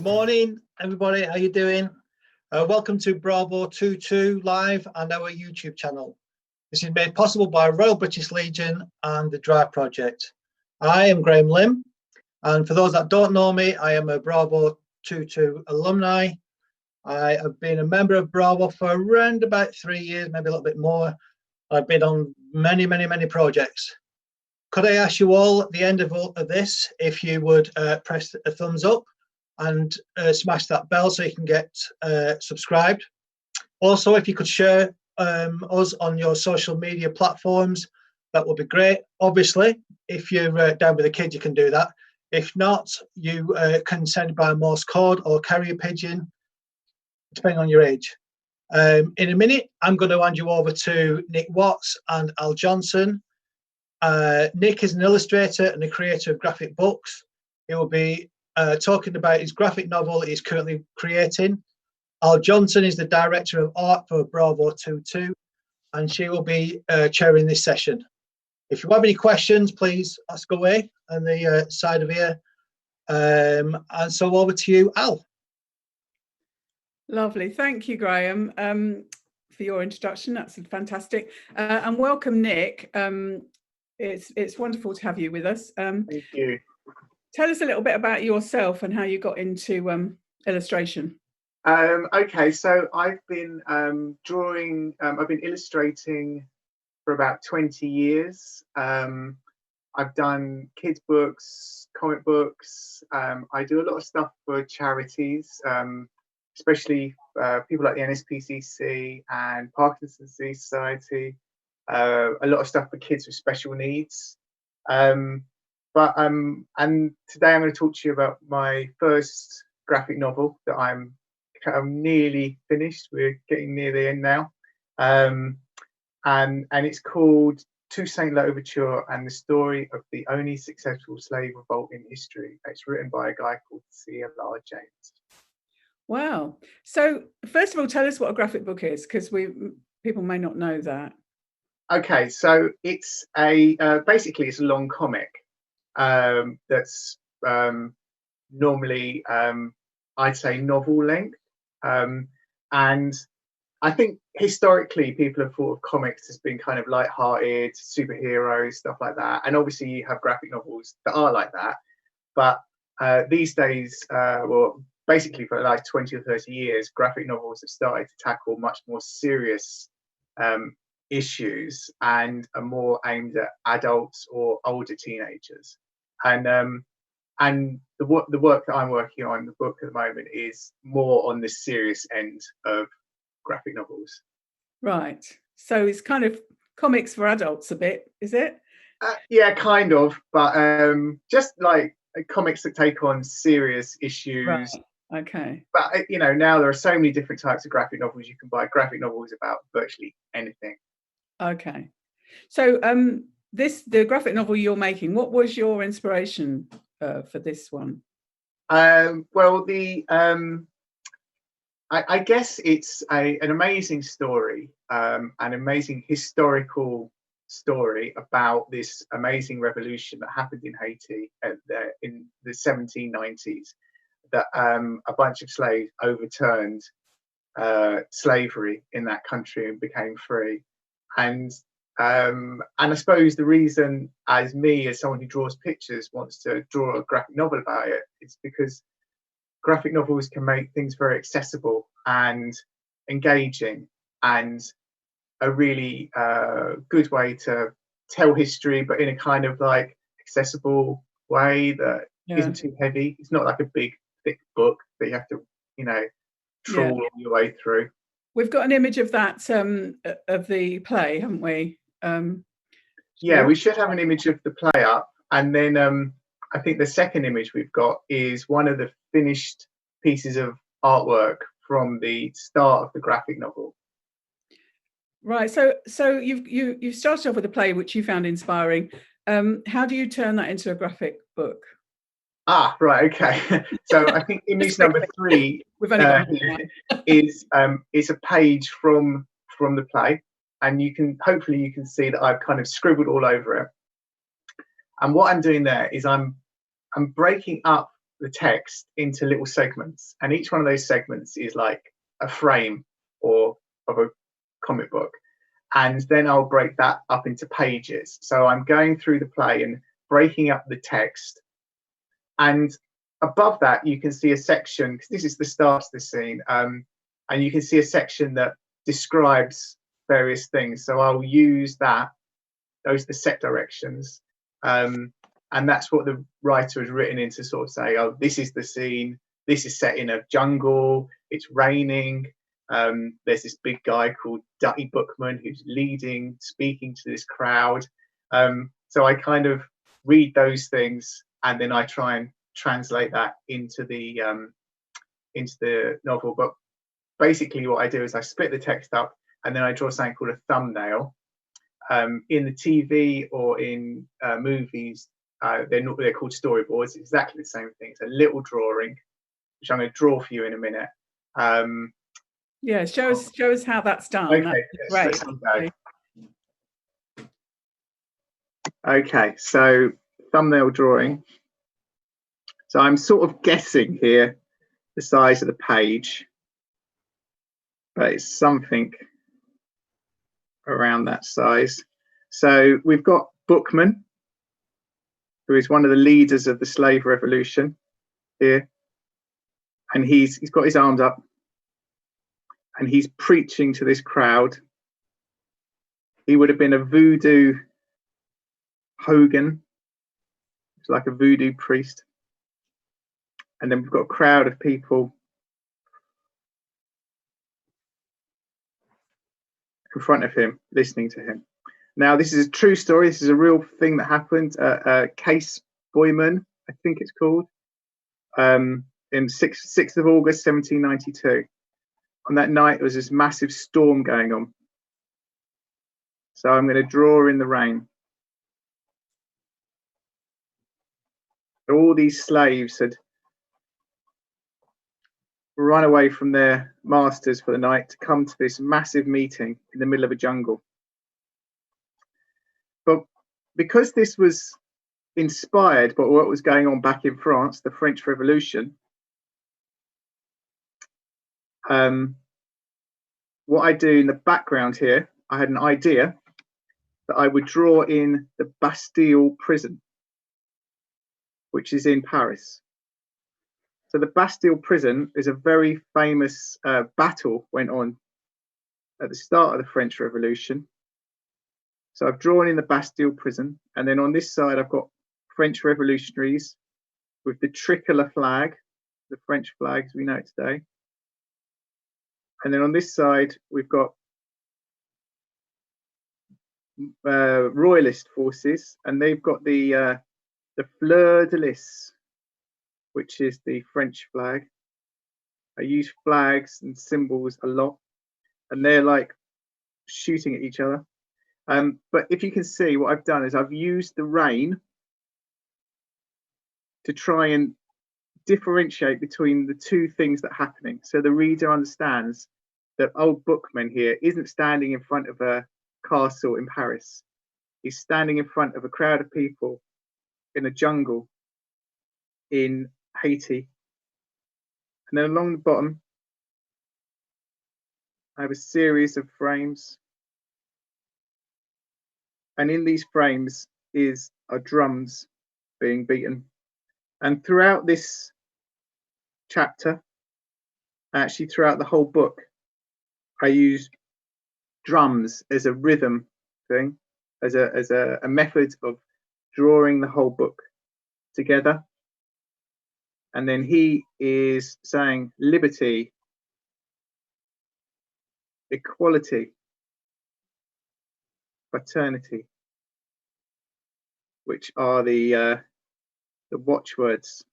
morning, everybody. How you doing? Welcome to Bravo 22 Live and our YouTube channel. This is made possible by Royal British Legion and the Drive Project. I am Graham Lim, and for those that don't know me, I am a Bravo 22 alumni. I have been a member of Bravo for around about 3 years, maybe a little bit more. I've been on many projects. Could I ask you all at the end of this if you would press a thumbs up and smash that bell so you can get subscribed. Also, if you could share us on your social media platforms, that would be great. Obviously, if you're down with the kids, you can do that. If not, you can send by Morse code or carrier pigeon, depending on your age. In a minute, I'm going to hand you over to Nic Watts and Al Johnson. Nic is an illustrator and a creator of graphic books. He will be talking about his graphic novel he's currently creating. Al Johnson is the director of art for Bravo 22, and she will be chairing this session. If you have any questions, please ask away on the side of here. And so over to you, Al. Lovely. Thank you, Graham, for your introduction. That's fantastic. And welcome, Nic. It's wonderful to have you with us. Thank you. Tell us a little bit about yourself and how you got into illustration. Okay, so I've been drawing, I've been illustrating for about 20 years. I've done kids' books, comic books. I do a lot of stuff for charities, especially people like the NSPCC and Parkinson's Disease Society. A lot of stuff for kids with special needs. And today I'm going to talk to you about my first graphic novel that I'm nearly finished. We're getting near the end now, and it's called Toussaint L'Ouverture and the Story of the Only Successful Slave Revolt in History. It's written by a guy called C.L.R. James. Wow! So first of all, tell us what a graphic book is, because people may not know that. Okay, so it's basically it's a long comic. That's normally I'd say novel length, and I think historically people have thought of comics as being kind of light-hearted superheroes, stuff like that, and obviously you have graphic novels that are like that, but these days, well, basically for like 20 or 30 years, graphic novels have started to tackle much more serious issues and are more aimed at adults or older teenagers. And the work that I'm working on, the book at the moment, is more on the serious end of graphic novels. Right. So it's kind of comics for adults a bit, is it? Yeah, kind of. But just like comics that take on serious issues. Right. Okay. But, you know, now there are so many different types of graphic novels. You can buy graphic novels about virtually anything. Okay. So the graphic novel you're making, what was your inspiration for this one? Well, I guess it's an amazing story, an amazing historical story about this amazing revolution that happened in Haiti in the 1790s, that a bunch of slaves overturned slavery in that country and became free. And I suppose the reason, as someone who draws pictures, wants to draw a graphic novel about it, is because graphic novels can make things very accessible and engaging, and a really good way to tell history, but in a kind of like accessible way that isn't too heavy. It's not like a big, thick book that you have to, trawl your way through. We've got an image of that of the play, haven't we? Yeah, we should have an image of the play up, and then I think the second image we've got is one of the finished pieces of artwork from the start of the graphic novel. Right. So you've started off with a play which you found inspiring. How do you turn that into a graphic book? Ah, right. Okay. So I think image number 3 We've only got is a page from the play, and hopefully you can see that I've kind of scribbled all over it. And what I'm doing there is I'm breaking up the text into little segments, and each one of those segments is like a frame or of a comic book, and then I'll break that up into pages. So I'm going through the play and breaking up the text, and above that you can see a section, because this is the start of the scene, and you can see a section that describes various things. So I'll use that, those are the set directions, and that's what the writer has written in to sort of say, oh, this is the scene, this is set in a jungle, it's raining, there's this big guy called Dutty Bookman who's speaking to this crowd. So I kind of read those things, and then I try and translate that into the novel. But basically what I do is I split the text up, and then I draw something called a thumbnail. In the TV or in movies, they're called storyboards. It's exactly the same thing. It's a little drawing, which I'm going to draw for you in a minute. Yeah, show us how that's done. Okay, that's great. Okay, so thumbnail drawing. So I'm sort of guessing here the size of the page, but it's something around that size. So we've got Bookman, who is one of the leaders of the slave revolution here, and he's got his arms up and he's preaching to this crowd. He would have been a voodoo Hogan, it's like a voodoo priest. And then we've got a crowd of people in front of him, listening to him. Now, this is a true story. This is a real thing that happened. Case Boyman, I think it's called, in 6th of August, 1792. On that night, there was this massive storm going on. So I'm going to draw in the rain. All these slaves had run away from their masters for the night to come to this massive meeting in the middle of a jungle. But because this was inspired by what was going on back in France, the French Revolution, what I do in the background here, I had an idea that I would draw in the Bastille Prison, which is in Paris. So the Bastille Prison is a very famous battle went on at the start of the French Revolution. So I've drawn in the Bastille Prison, and then on this side I've got French revolutionaries with the tricolour flag, the French flag as we know it today. And then on this side we've got royalist forces, and they've got the fleur de lis, which is the French flag. I use flags and symbols a lot, and they're like shooting at each other. But if you can see, what I've done is I've used the rain to try and differentiate between the two things that are happening, so the reader understands that old Bookman here isn't standing in front of a castle in Paris. He's standing in front of a crowd of people in a jungle in Haiti. And then along the bottom I have a series of frames, and in these frames are drums being beaten. And throughout this chapter, actually throughout the whole book, I use drums as a rhythm thing, as a method of drawing the whole book together. And then he is saying liberty, equality, fraternity, which are the watchwords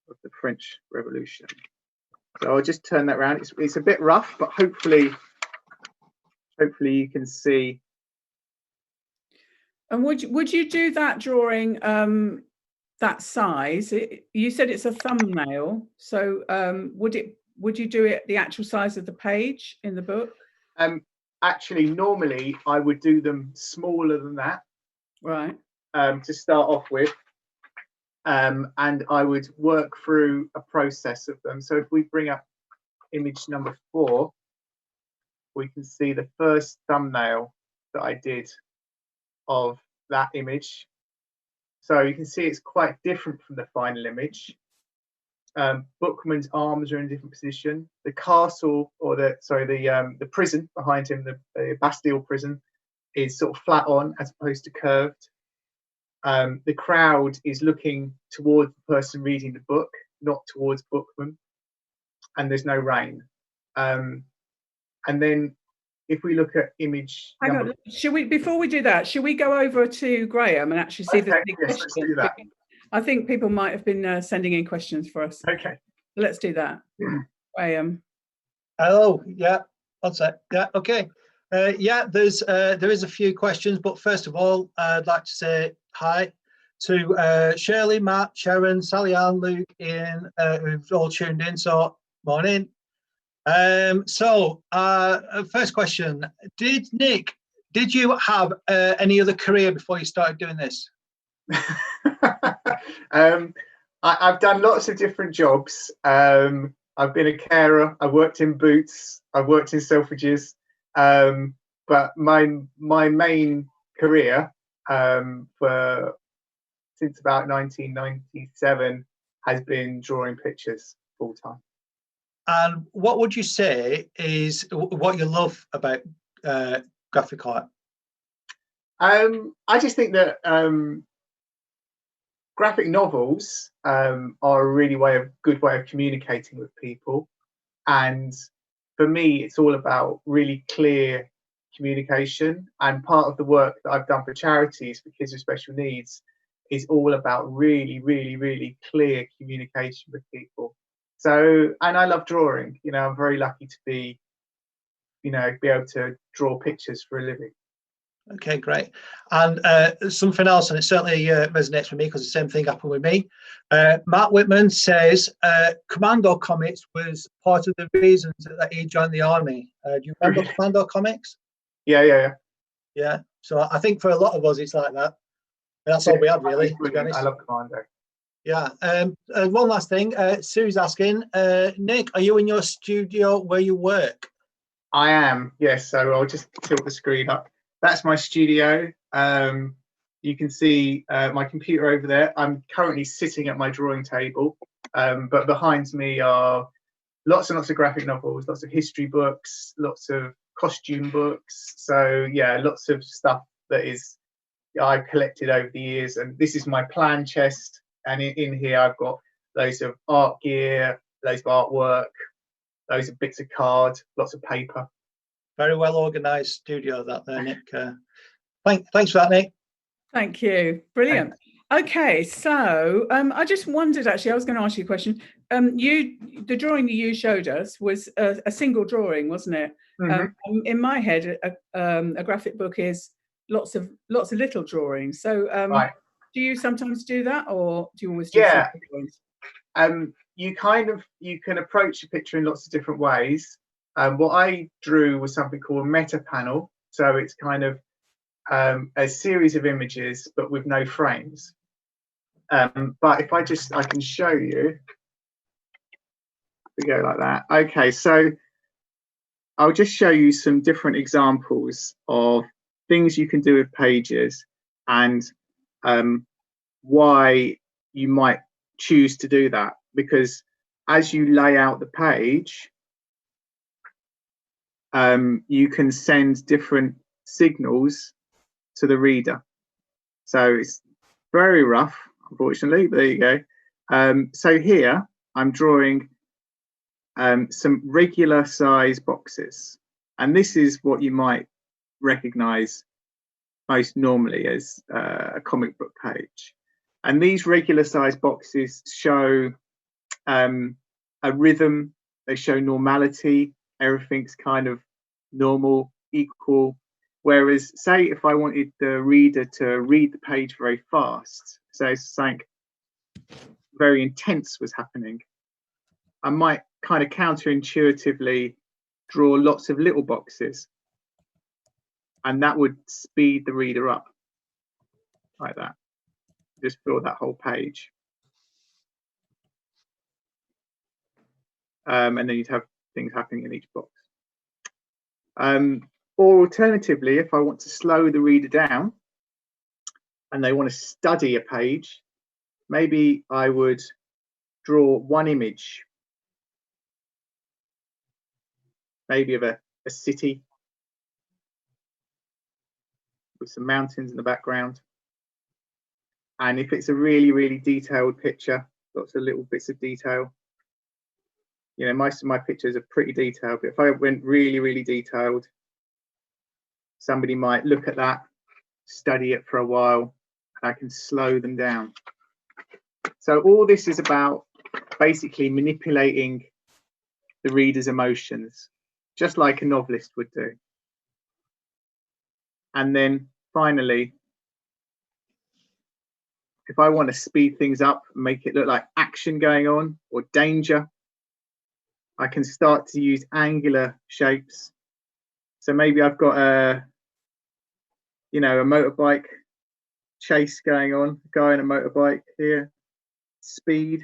of the French Revolution. So I'll just turn that around. It's a bit rough, but hopefully you can see. And would you do that drawing that size? You said it's a thumbnail, so would you do it the actual size of the page in the book? Actually, normally I would do them smaller than that. Right. To start off with, and I would work through a process of them. So if we bring up image number 4, we can see the first thumbnail that I did of that image. So you can see it's quite different from the final image. Bookman's arms are in a different position. The castle, or the prison behind him, the Bastille Prison, is sort of flat on as opposed to curved. The crowd is looking towards the person reading the book, not towards Bookman, and there's no rain. And then if we look at image Hang on, should we, before we do that, should we go over to Graham and actually see the yes, let's do that. I think people might have been sending in questions for us. Okay. Let's do that. Graham. Oh, yeah. One sec. Yeah, okay. Yeah, there is a few questions, but first of all, I'd like to say hi to Shirley, Matt, Sharon, Sally Ann, Luke, Ian, who've all tuned in. So, morning. First question: Nick, did you have any other career before you started doing this? I've done lots of different jobs. I've been a carer. I've worked in Boots. I've worked in Selfridges. But my main career since about 1997 has been drawing pictures full time. And what would you say is what you love about graphic art? I just think that graphic novels are a really good way of communicating with people, and for me, it's all about really clear communication. And part of the work that I've done for charities for kids with special needs is all about really, really, really clear communication with people. So, and I love drawing. You know, I'm very lucky to be able to draw pictures for a living. Okay, great. And something else, and it certainly resonates with me because the same thing happened with me. Matt Whitman says Commando Comics was part of the reasons that he joined the army. Do you remember Commando Comics? Yeah. So I think for a lot of us, it's like that. That's all we had, really. To be honest. I love Commando. Yeah. One last thing. Sue's asking, Nick, are you in your studio where you work? I am. Yes. So I'll just tilt the screen up. That's my studio. You can see my computer over there. I'm currently sitting at my drawing table, but behind me are lots and lots of graphic novels, lots of history books, lots of costume books. So yeah, lots of stuff that I've collected over the years. And this is my plan chest. And in here, I've got loads of art gear, loads of artwork, loads of bits of card, lots of paper. Very well organised studio, that there, Nick. Thanks for that, Nick. Thank you. Brilliant. Okay, so I just wondered, actually, I was going to ask you a question. The drawing that you showed us was a single drawing, wasn't it? Mm-hmm. In my head, a graphic book is lots of little drawings. So right. Do you sometimes do that, or do you always do single drawings? You can approach a picture in lots of different ways. What I drew was something called a meta panel. So it's kind of a series of images, but with no frames. But if I can show you, we go like that. Okay, so I'll just show you some different examples of things you can do with pages and why you might choose to do that. Because as you lay out the page, you can send different signals to the reader. So it's very rough, unfortunately, but there you go. So here I'm drawing some regular size boxes, and this is what you might recognize most normally as a comic book page. And these regular size boxes show a rhythm, they show normality, everything's kind of normal, equal. Whereas, say, if I wanted the reader to read the page very fast, so something very intense was happening, I might kind of counterintuitively draw lots of little boxes, and that would speed the reader up like that. Just fill that whole page. and then you'd have things happening in each box. Or alternatively, if I want to slow the reader down and they want to study a page, maybe I would draw one image, maybe of a city with some mountains in the background. And if it's a really, really detailed picture, lots of little bits of detail, you know, most of my pictures are pretty detailed, but if I went really, really detailed, somebody might look at that, study it for a while, and I can slow them down. So all this is about basically manipulating the reader's emotions, just like a novelist would do. And then finally, if I want to speed things up, make it look like action going on or danger, I can start to use angular shapes. So maybe I've got a motorbike chase going on, a guy on a motorbike here, speed.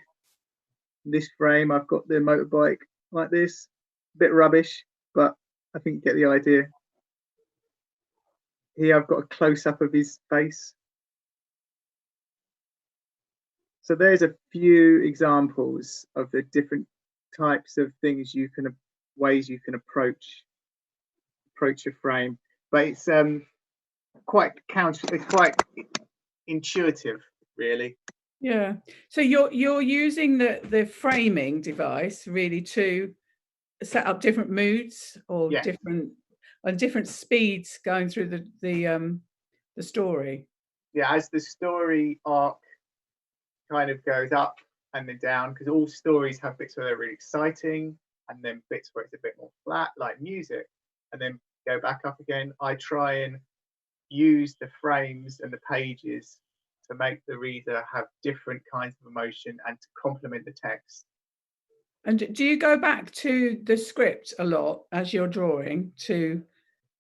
In this frame, I've got the motorbike like this, a bit rubbish, but I think you get the idea. Here I've got a close-up of his face. So there's a few examples of the different types of things ways you can approach a frame, but it's quite intuitive, really. Yeah. So you're using the framing device really to set up different moods or different speeds going through the story. Yeah, as the story arc kind of goes up and then down, because all stories have bits where they're really exciting and then bits where it's a bit more flat, like music, and then go back up again. I try and use the frames and the pages to make the reader have different kinds of emotion and to complement the text. And do you go back to the script a lot as you're drawing to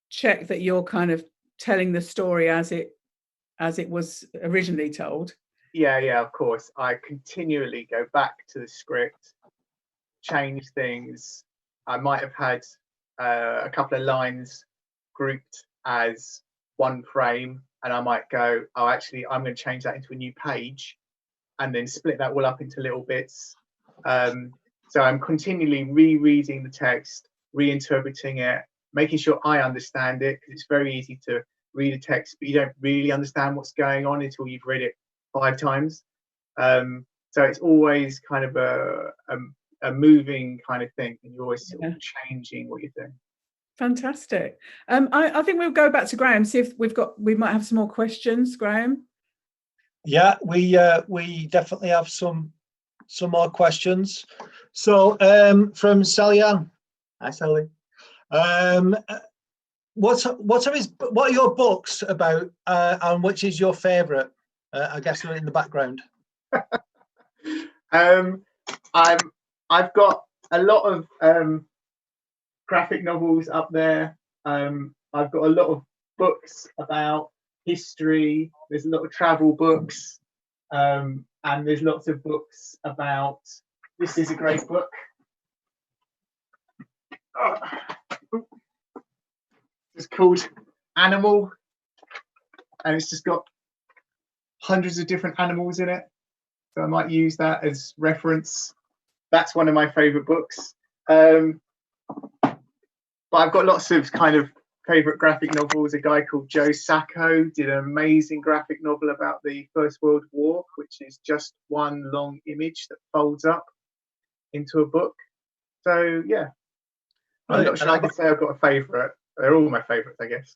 check that you're kind of telling the story as it was originally told? Yeah, of course. I continually go back to the script, change things. I might have had a couple of lines grouped as one frame, and I might go, oh, actually, I'm going to change that into a new page, and then split that all up into little bits. So I'm continually rereading the text, reinterpreting it, making sure I understand it, because it's very easy to read a text, but you don't really understand what's going on until you've read it 5 times. So it's always kind of a moving kind of thing, and you're always sort of changing what you're doing. Fantastic. I think we'll go back to Graham, see if we might have some more questions. Graham? Yeah, we definitely have some more questions. So from Sally-Ann. Hi, Sally. What are your books about, and which is your favourite? I guess they're in the background. I've got a lot of graphic novels up there. I've got a lot of books about history. There's a lot of travel books, and there's lots of books about. This is a great book. It's called Animal, and it's just got hundreds of different animals in it, so I might use that as reference. That's one of my favorite books. But I've got lots of kind of favorite graphic novels. A guy called Joe Sacco did an amazing graphic novel about the First World War, which is just one long image that folds up into a book. So yeah, I'm not sure I could say I've got a favorite. They're all my favorites, I guess.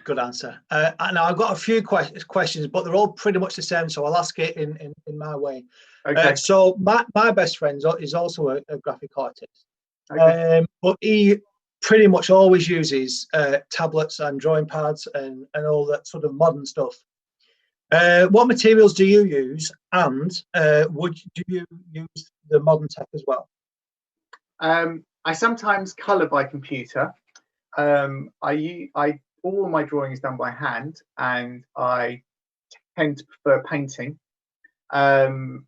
Good answer. Now I've got a few questions, but they're all pretty much the same, so I'll ask it in my way. Okay. So my best friend is also a graphic artist, but he pretty much always uses tablets and drawing pads and all that sort of modern stuff. What materials do you use, and do you use the modern tech as well? I sometimes colour by computer. All my drawing is done by hand, and I tend to prefer painting. So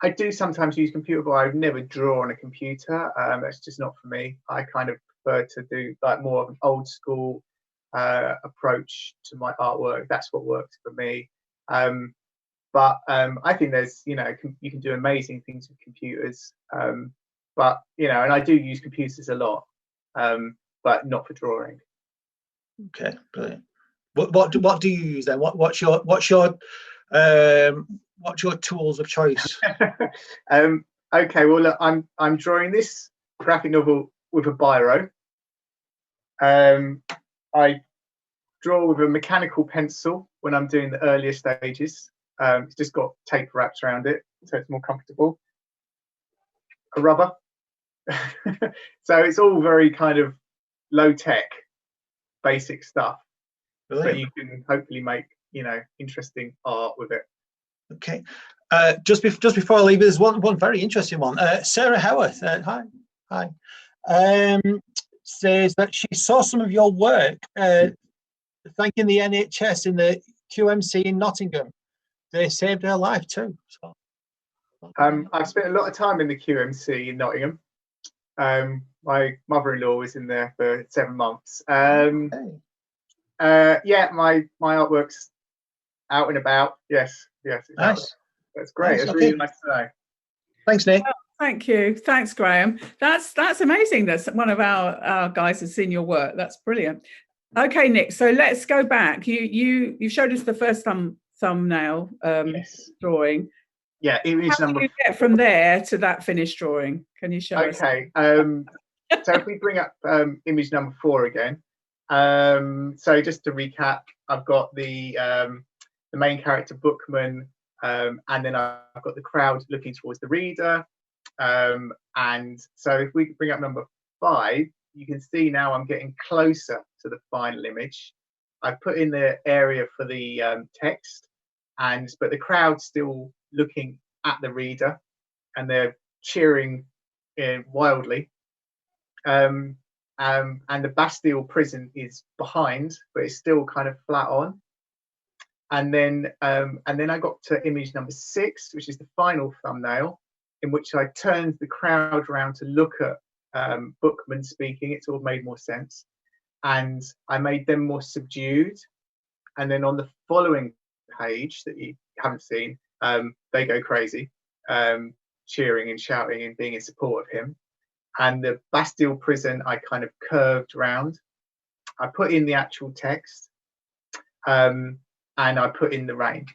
I do sometimes use computer, but I would never draw on a computer. That's just not for me. I kind of prefer to do like more of an old school approach to my artwork. That's what works for me. But I think there's, you can do amazing things with computers. But and I do use computers a lot, but not for drawing. Okay, brilliant. What do you use then? What's your tools of choice? Okay, well look, I'm drawing this graphic novel with a biro. I draw with a mechanical pencil when I'm doing the earlier stages. It's just got tape wrapped around it, so it's more comfortable. A rubber. So it's all very kind of low tech, basic stuff. Brilliant. But you can hopefully make interesting art with it. Okay. Just before I leave, there's one very interesting one. Sarah Howarth, hi, says that she saw some of your work thanking the NHS in the QMC in Nottingham. They saved her life too. So. I've spent a lot of time in the QMC in Nottingham. My mother-in-law was in there for 7 months. Yeah, my artwork's out and about. Yes. Nice. That's great. Nice. That's really nice to know. Thanks, Nick. Oh, thank you. Thanks, Graham. That's amazing. That one of our guys has seen your work. That's brilliant. Okay, Nick. So let's go back. You showed us the first thumbnail yes. drawing. Yeah, image How number. do you get from there to that finished drawing? Can you show us? Okay. So if we bring up image number 4 again. So just to recap, I've got the main character Bookman, and then I've got the crowd looking towards the reader. And so if we bring up number 5, you can see now I'm getting closer to the final image. I've put in the area for the text, but the crowd's still looking at the reader, and they're cheering wildly. And the Bastille Prison is behind, but it's still kind of flat on. And then I got to image number 6, which is the final thumbnail, in which I turned the crowd around to look at Bookman speaking. It all made more sense, and I made them more subdued. And then on the following page that you haven't seen, they go crazy, cheering and shouting and being in support of him. And the Bastille Prison, I kind of curved round. I put in the actual text, and I put in the rain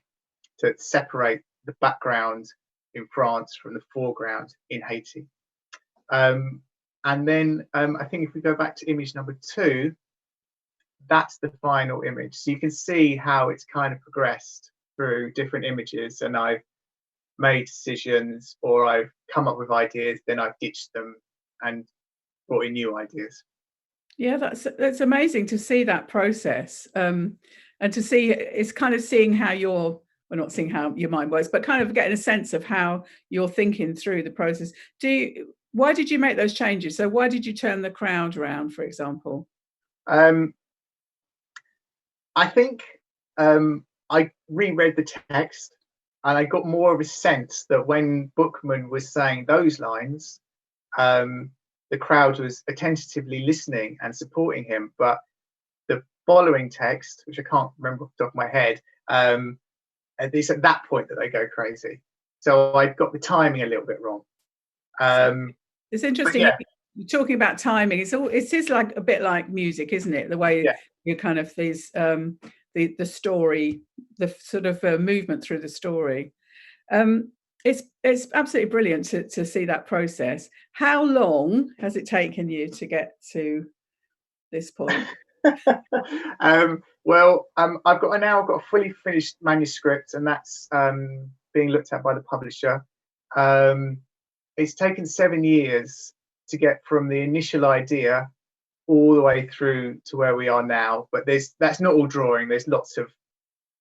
to separate the background in France from the foreground in Haiti. And then I think if we go back to image number 2, that's the final image. So you can see how it's kind of progressed through different images, and I've made decisions, or I've come up with ideas, then I've ditched them and brought in new ideas. Yeah, that's amazing to see that process, and to see it's kind of seeing how not seeing how your mind works, but kind of getting a sense of how you're thinking through the process. Why did you make those changes? So why did you turn the crowd around, for example? I think I reread the text, and I got more of a sense that when Bookman was saying those lines, the crowd was attentively listening and supporting him. But the following text, which I can't remember off the top of my head, it's at that point that they go crazy. So I got the timing a little bit wrong. It's interesting. Yeah. You're talking about timing. It is like a bit like music, isn't it? The way you kind of these the story, the sort of movement through the story. It's absolutely brilliant to see that process. How long has it taken you to get to this point? Well, I've got a fully finished manuscript, and that's being looked at by the publisher. It's taken 7 years to get from the initial idea all the way through to where we are now. But that's not all drawing. There's lots of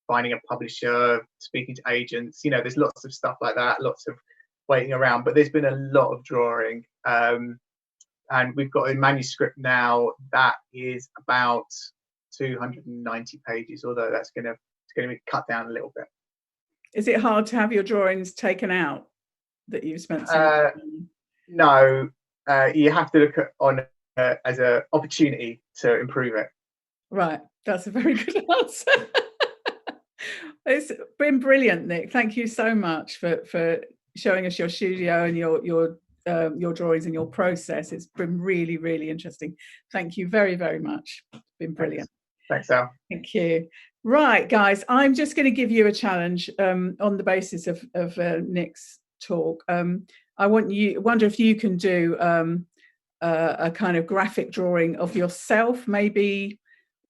finding a publisher, speaking to agents. There's lots of stuff like that, lots of waiting around. But there's been a lot of drawing. And we've got a manuscript now that is about 290 pages, although it's going to be cut down a little bit. Is it hard to have your drawings taken out? that you've spent so much time? No, you have to look at on as an opportunity to improve it. Right, that's a very good answer. It's been brilliant, Nic. Thank you so much for showing us your studio and your drawings and your process. It's been really, really interesting. Thank you very, very much. It's been brilliant. Thanks, Al. Thank you. Right, guys, I'm just going to give you a challenge on the basis of Nic's talk. I wonder if you can do a kind of graphic drawing of yourself, maybe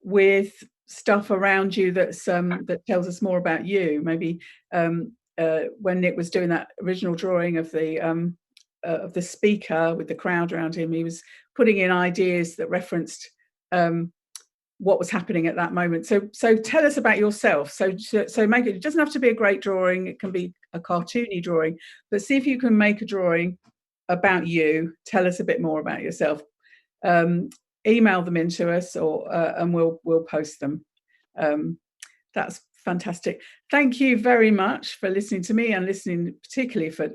with stuff around you that's that tells us more about you. Maybe when Nic was doing that original drawing of the speaker with the crowd around him, he was putting in ideas that referenced what was happening at that moment. So tell us about yourself. So make it doesn't have to be a great drawing. It can be a cartoony drawing, but see if you can make a drawing about you. Tell us a bit more about yourself. Email them into us, or and we'll post them. That's fantastic. Thank you very much for listening to me and listening particularly for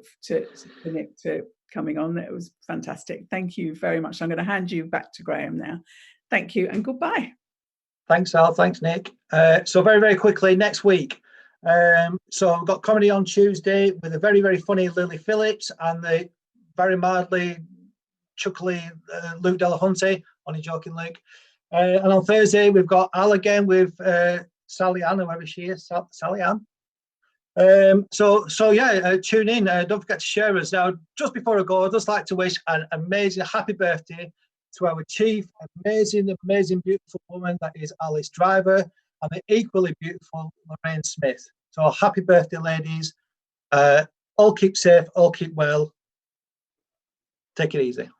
Nic to coming on. It was fantastic. Thank you very much. I'm going to hand you back to Graham now. Thank you and goodbye. Thanks, Al. Thanks, Nic. So very, very quickly, next week. So we've got comedy on Tuesday with a very, very funny Lily Phillips and the very mildly chuckly Luke Delahunty. Only joking, Luke. And on Thursday, we've got Al again with Sally Ann, whoever she is, Sally Ann. So yeah, tune in. Don't forget to share us. Now, just before I go, I'd just like to wish an amazing happy birthday to our chief, amazing, beautiful woman that is Alice Driver, and the equally beautiful Lorraine Smith. So happy birthday, ladies. All keep safe, all keep well. Take it easy.